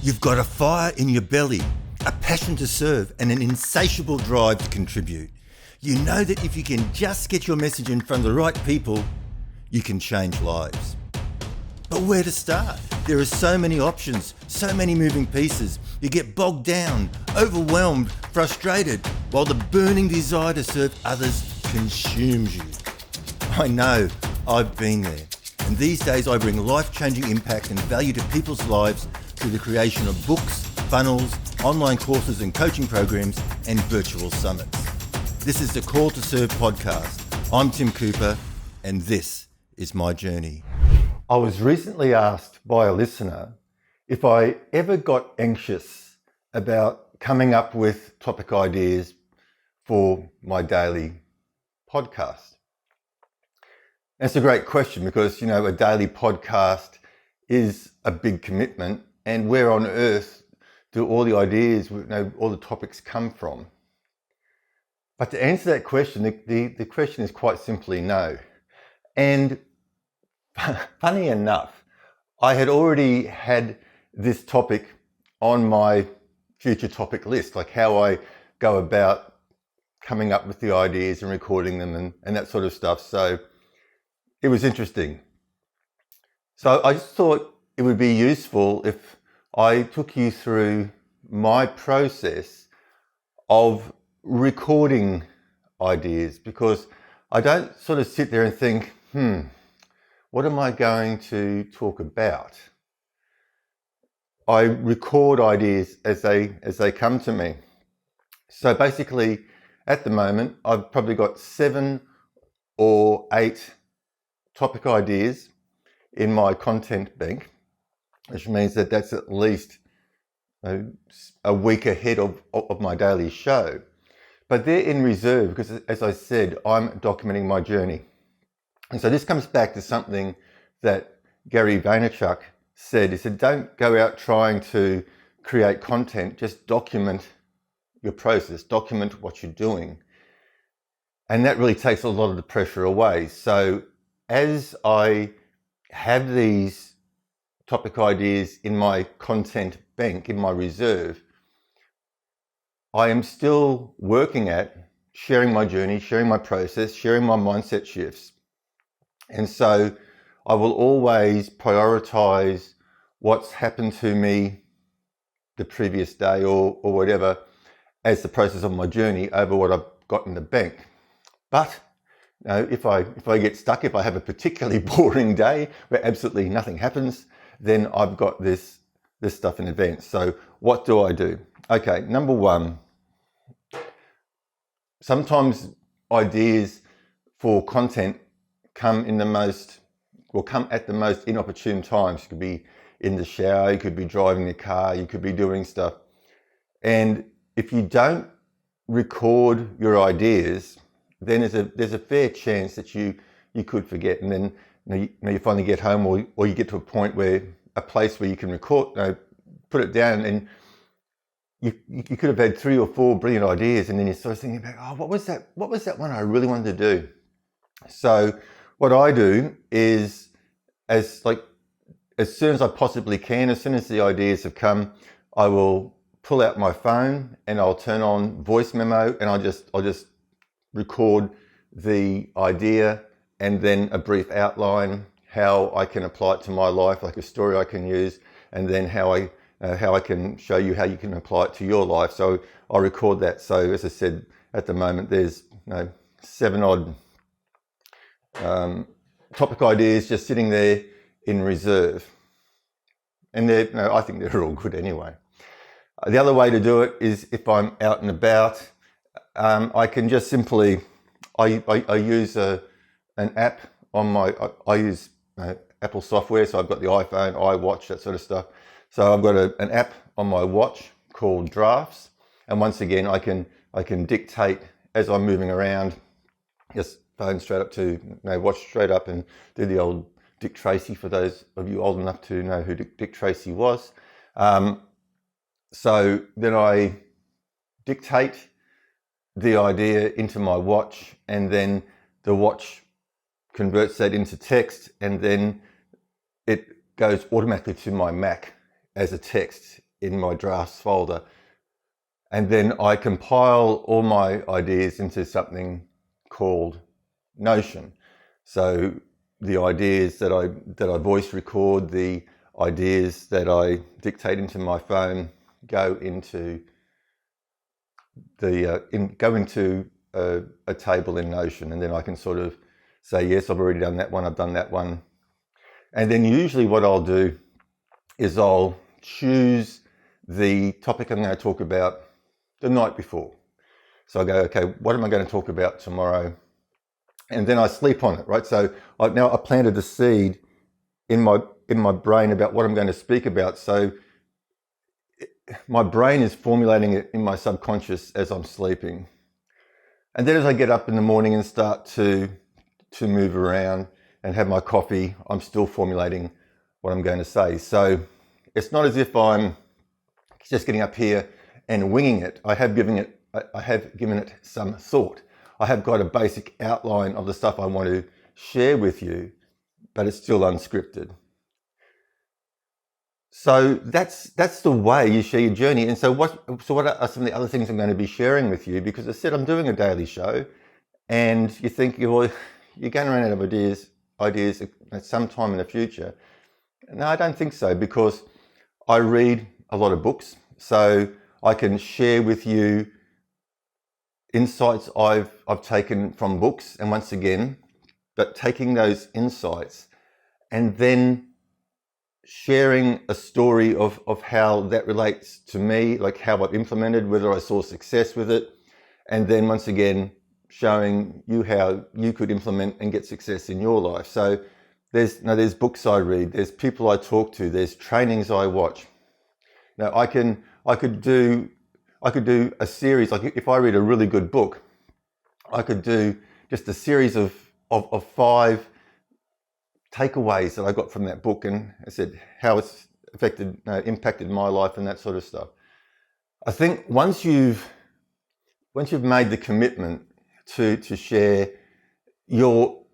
You've got a fire in your belly, a passion to serve, and an insatiable drive to contribute. You know that if you can just get your message in front of the right people, you can change lives. But where to start? There are so many options, so many moving pieces. You get bogged down, overwhelmed, frustrated, while the burning desire to serve others consumes you. I know, I've been there. And these days I bring life-changing impact and value to people's lives through the creation of books, funnels, online courses and coaching programs, and virtual summits. This is the Call to Serve podcast. I'm Tim Cooper, and this is my journey. I was recently asked by a listener if I ever got anxious about coming up with topic ideas for my daily podcast. That's a great question because, a daily podcast is a big commitment, and where on earth do all the ideas, all the topics come from? But to answer that question, the question is quite simply no. And funny enough, I had already had this topic on my future topic list, like how I go about coming up with the ideas and recording them and that sort of stuff. So it was interesting. So I just thought it would be useful if I took you through my process of recording ideas, because I don't sort of sit there and think, what am I going to talk about? I record ideas as they come to me. So basically, at the moment, I've probably got 7 or 8 topic ideas in my content bank, which means that that's at least a week ahead of my daily show. But they're in reserve because, as I said, I'm documenting my journey. And so this comes back to something that Gary Vaynerchuk said. He said, don't go out trying to create content, just document your process, document what you're doing. And that really takes a lot of the pressure away. So as I have these topic ideas in my content bank, in my reserve, I am still working at sharing my journey, sharing my process, sharing my mindset shifts. And so I will always prioritize what's happened to me the previous day or whatever as the process of my journey over what I've got in the bank. But if I get stuck, if I have a particularly boring day where absolutely nothing happens, then I've got this stuff in advance. So what do I do? Okay, number one, sometimes ideas for content come at the most inopportune times. You could be in the shower, you could be driving the car, you could be doing stuff. And if you don't record your ideas, then there's a fair chance that you could forget. And then you finally get home, or you get to a place where you can record, put it down, and you could have had 3 or 4 brilliant ideas, and then you start thinking back, what was that one I really wanted to do? So what I do is, as soon as I possibly can, as soon as the ideas have come, I will pull out my phone and I'll turn on voice memo, and I'll just record the idea and then a brief outline, how I can apply it to my life, like a story I can use, and then how I can show you how you can apply it to your life. So I'll record that. So as I said, at the moment there's 7 odd topic ideas just sitting there in reserve, and I think they're all good anyway. The other way to do it is if I'm out and about, I can just simply I use an app on I use Apple software, so I've got the iPhone, iWatch, that sort of stuff. So I've got an app on my watch called Drafts, and once again I can dictate as I'm moving around, just phone straight up to watch straight up and do the old Dick Tracy, for those of you old enough to know who Dick Tracy was. So then I dictate the idea into my watch, and then the watch converts that into text, and then it goes automatically to my Mac as a text in my drafts folder. And then I compile all my ideas into something called Notion. So the ideas that I voice record, the ideas that I dictate into my phone go into a table in Notion, and then I can sort of say, yes, I've already done that one, I've done that one. And then usually what I'll do is I'll choose the topic I'm going to talk about the night before. So I go, okay, what am I going to talk about tomorrow? And then I sleep on it, right? So now I planted a seed in my brain about what I'm going to speak about. So my brain is formulating it in my subconscious as I'm sleeping. And then as I get up in the morning and start to move around and have my coffee, I'm still formulating what I'm going to say. So it's not as if I'm just getting up here and winging it. I have given it some thought. I have got a basic outline of the stuff I want to share with you, but it's still unscripted. So that's the way you share your journey. And so what are some of the other things I'm going to be sharing with you? Because I said I'm doing a daily show, and you think you're going to run out of ideas at some time in the future. No, I don't think so, because I read a lot of books, so I can share with you insights I've taken from books, and once again, but taking those insights and then sharing a story of how that relates to me, like how I've implemented, whether I saw success with it, and then once again showing you how you could implement and get success in your life. So there's books I read, there's people I talk to, there's trainings I watch. Now I could do a series, like if I read a really good book, I could do just a series of 5 takeaways that I got from that book, and I said how it's impacted my life and that sort of stuff. I think once you've made the commitment to share, your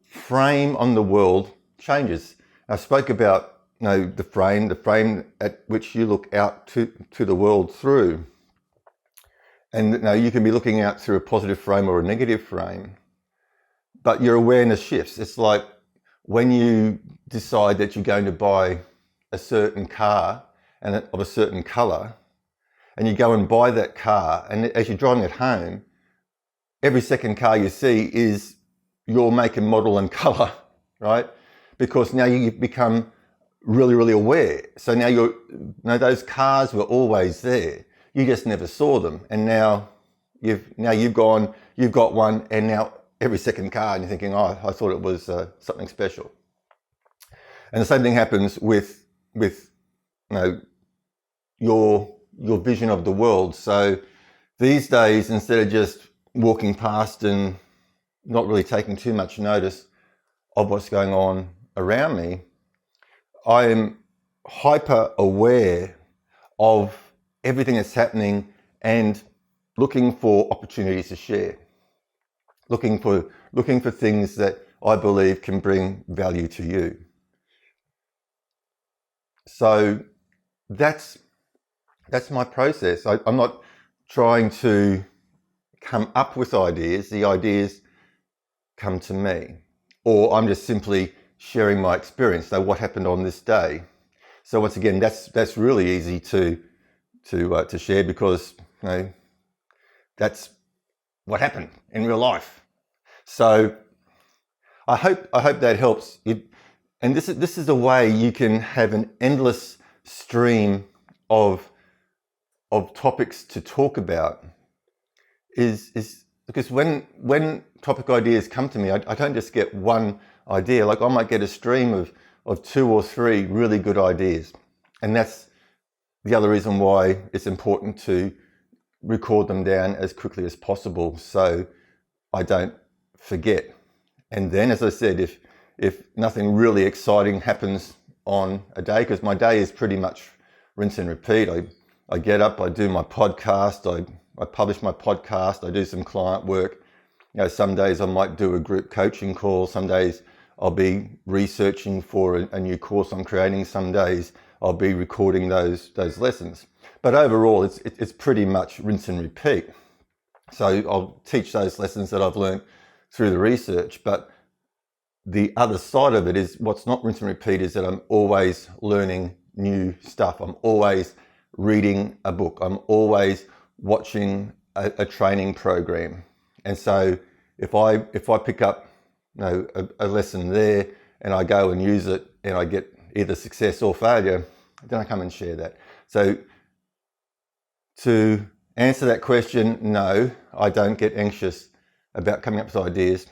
frame on the world changes. I spoke about the frame at which you look out to the world through, and you can be looking out through a positive frame or a negative frame, but your awareness shifts. It's like when you decide that you're going to buy a certain car and of a certain color, and you go and buy that car, and as you're driving it home, every second car you see is your make and model and color, right? Because now you've become really, really aware. So now those cars were always there. You just never saw them, and now you've got one, and now every second car, and you're thinking, oh, I thought it was something special. And the same thing happens with your vision of the world. So these days, instead of just walking past and not really taking too much notice of what's going on around me, I am hyper aware of everything that's happening and looking for opportunities to share. Looking for things that I believe can bring value to you. So that's my process. I'm not trying to come up with ideas. The ideas come to me, or I'm just simply sharing my experience. So what happened on this day? So once again, that's really easy to share, because that's what happened in real life. So I hope that helps. And this is a way you can have an endless stream of topics to talk about. Is because when topic ideas come to me, I don't just get one idea. Like I might get a stream of 2 or 3 really good ideas, and that's the other reason why it's important to record them down as quickly as possible, so I don't forget. And then, as I said, if nothing really exciting happens on a day, because my day is pretty much rinse and repeat. I get up, I do my podcast, I publish my podcast, I do some client work. Some days I might do a group coaching call, some days I'll be researching for a new course I'm creating, some days I'll be recording those lessons. But overall, it's pretty much rinse and repeat. So I'll teach those lessons that I've learned through the research, but the other side of it is what's not rinse and repeat is that I'm always learning new stuff. I'm always reading a book. I'm always watching a training program. And so if I pick up a lesson there and I go and use it and I get either success or failure, then I come and share that. So to answer that question, no, I don't get anxious about coming up with ideas.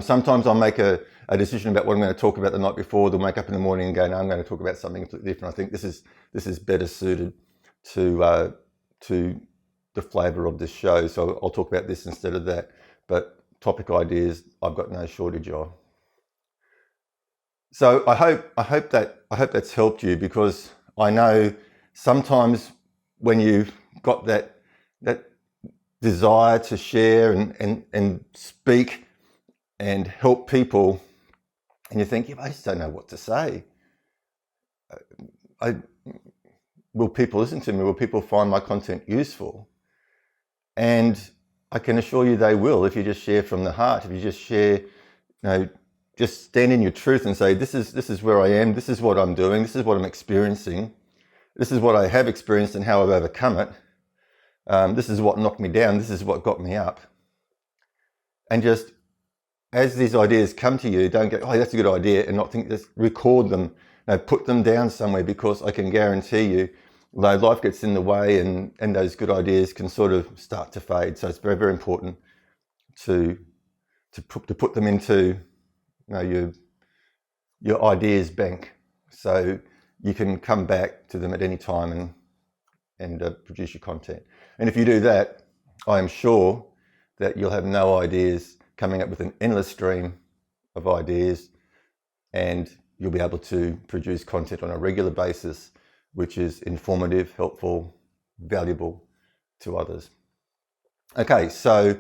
Sometimes I'll make a decision about what I'm going to talk about the night before. They'll wake up in the morning and go, no, I'm going to talk about something completely different. I think this is better suited to the flavour of this show. So I'll talk about this instead of that. But topic ideas, I've got no shortage of. So I hope that's helped you, because I know sometimes when you've got that desire to share and speak and help people, and you think, I just don't know what to say. Will people listen to me? Will people find my content useful? And I can assure you they will, if you just share from the heart. If you just share, just stand in your truth and say, this is where I am, this is what I'm doing, this is what I'm experiencing, this is what I have experienced and how I've overcome it. This is what knocked me down, this is what got me up. And just, as these ideas come to you, don't go, that's a good idea, and not think, just record them, put them down somewhere, because I can guarantee you, life gets in the way and those good ideas can sort of start to fade. So it's very, very important to put them into your ideas bank, so you can come back to them at any time and produce your content. And if you do that, I am sure that you'll have no ideas coming up with an endless stream of ideas, and you'll be able to produce content on a regular basis, which is informative, helpful, valuable to others. Okay, so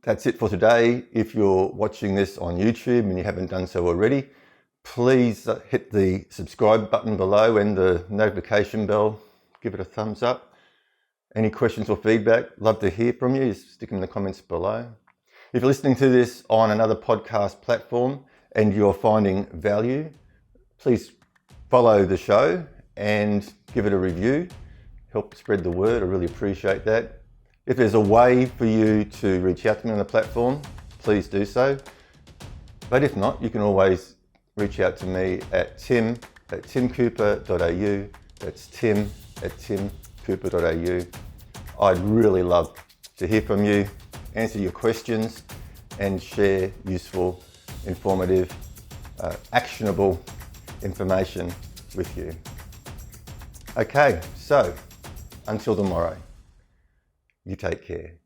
that's it for today. If you're watching this on YouTube and you haven't done so already, please hit the subscribe button below and the notification bell. Give it a thumbs up. Any questions or feedback, love to hear from you. Just stick them in the comments below. If you're listening to this on another podcast platform and you're finding value, please follow the show and give it a review. Help spread the word. I really appreciate that. If there's a way for you to reach out to me on the platform, please do so. But if not, you can always reach out to me at tim@timcooper.au. That's tim@timcooper.au. I'd really love to hear from you, answer your questions, and share useful, informative, actionable information with you. Okay, so until tomorrow, you take care.